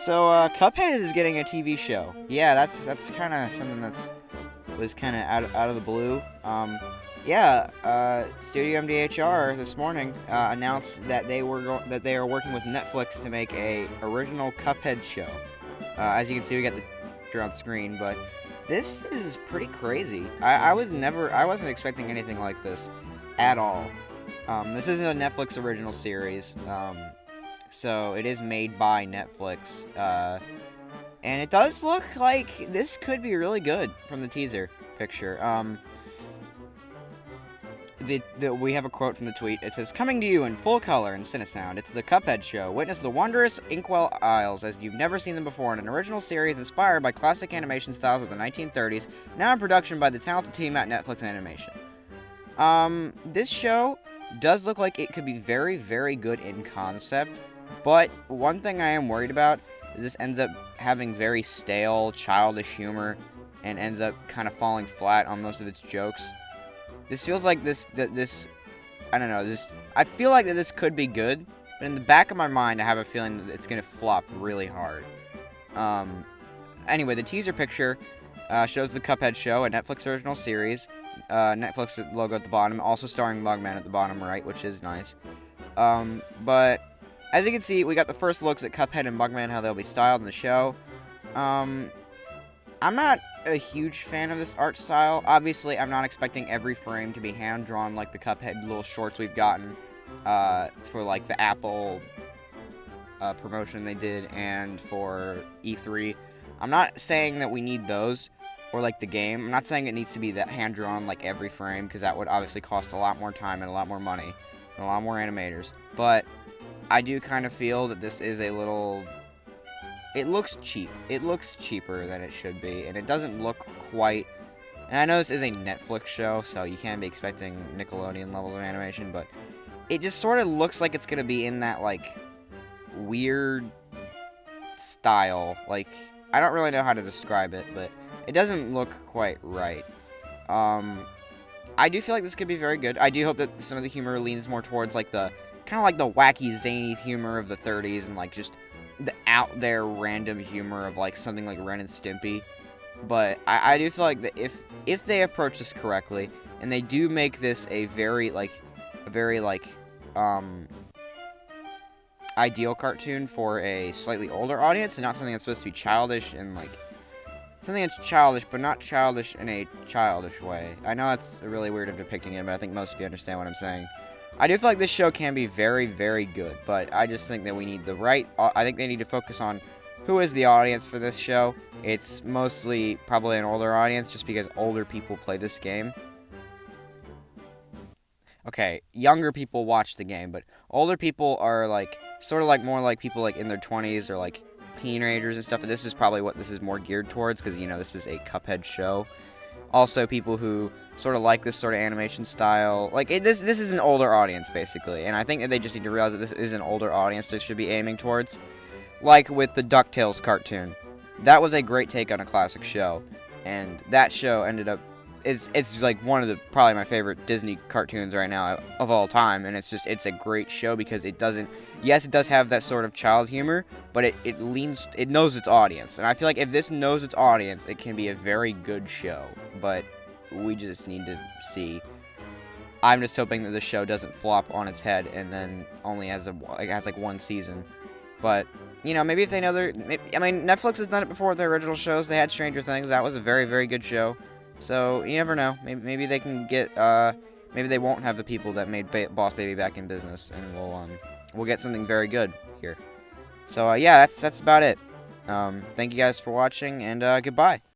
Cuphead is getting a TV show. Yeah, that's kind of something was kind of out of the blue. Studio MDHR this morning announced that that they are working with Netflix to make a original Cuphead show. As you can see, we got the picture on screen, but this is pretty crazy. I wasn't expecting anything like this at all. This isn't a Netflix original series. So it is made by Netflix, and it does look like this could be really good from the teaser picture. We have a quote from the tweet. It says, "Coming to you in full color and Cinesound, it's the Cuphead Show. Witness the wondrous Inkwell Isles as you've never seen them before in an original series inspired by classic animation styles of the 1930s, now in production by the talented team at Netflix Animation." This show does look like it could be very, very good in concept. But one thing I am worried about is this ends up having very stale, childish humor and ends up kind of falling flat on most of its jokes. This feels like I don't know, I feel like that this could be good, but in the back of my mind I have a feeling that it's going to flop really hard. Anyway, the teaser picture shows the Cuphead show, a Netflix original series. Netflix logo at the bottom, also starring Mugman at the bottom right, which is nice. But as you can see, we got the first looks at Cuphead and Mugman, how they'll be styled in the show. I'm not a huge fan of this art style. Obviously, I'm not expecting every frame to be hand-drawn like the Cuphead little shorts we've gotten for, like, the Apple promotion they did and for E3. I'm not saying that we need those, or, like, the game. I'm not saying it needs to be that hand-drawn, like, every frame, because that would obviously cost a lot more time and a lot more money and a lot more animators. But I do kind of feel that this is a little... It looks cheap. It looks cheaper than it should be, and it doesn't look quite... And I know this is a Netflix show, so you can't be expecting Nickelodeon levels of animation, but it just sort of looks like it's going to be in that, like, weird style. Like, I don't really know how to describe it, but it doesn't look quite right. I do feel like this could be very good. I do hope that some of the humor leans more towards, like, the... kind of like the wacky, zany humor of the 30s and, like, just the out there random humor of, like, something like Ren and Stimpy. But I do feel like that if they approach this correctly and they do make this a very ideal cartoon for a slightly older audience and not something that's supposed to be childish and, like, something that's childish but not childish in a childish way. I know that's really weird of depicting it, but I think most of you understand what I'm saying. I do feel like this show can be very, very good, but I just think that we need I think they need to focus on who is the audience for this show. It's mostly probably an older audience, just because older people play this game. Okay, younger people watch the game, but older people are, like, sort of like more like people, like, in their 20s or, like, teenagers and stuff. And this is probably what this is more geared towards, because, you know, this is a Cuphead show. Also, people who sort of like this sort of animation style. Like, this is an older audience, basically. And I think that they just need to realize that this is an older audience they should be aiming towards. Like with the DuckTales cartoon. That was a great take on a classic show. And that show ended up... It's like one of the... probably my favorite Disney cartoons right now of all time. And it's a great show because it doesn't... Yes, it does have that sort of child humor, but it knows its audience. And I feel like if this knows its audience, it can be a very good show. But we just need to see. I'm just hoping that the show doesn't flop on its head and then only has like one season. But, you know, maybe if they know Netflix has done it before with their original shows. They had Stranger Things. That was a very, very good show. So, you never know. Maybe they can get, maybe they won't have the people that made Boss Baby back in business, and we'll get something very good here. So, yeah, that's about it. Thank you guys for watching, and goodbye.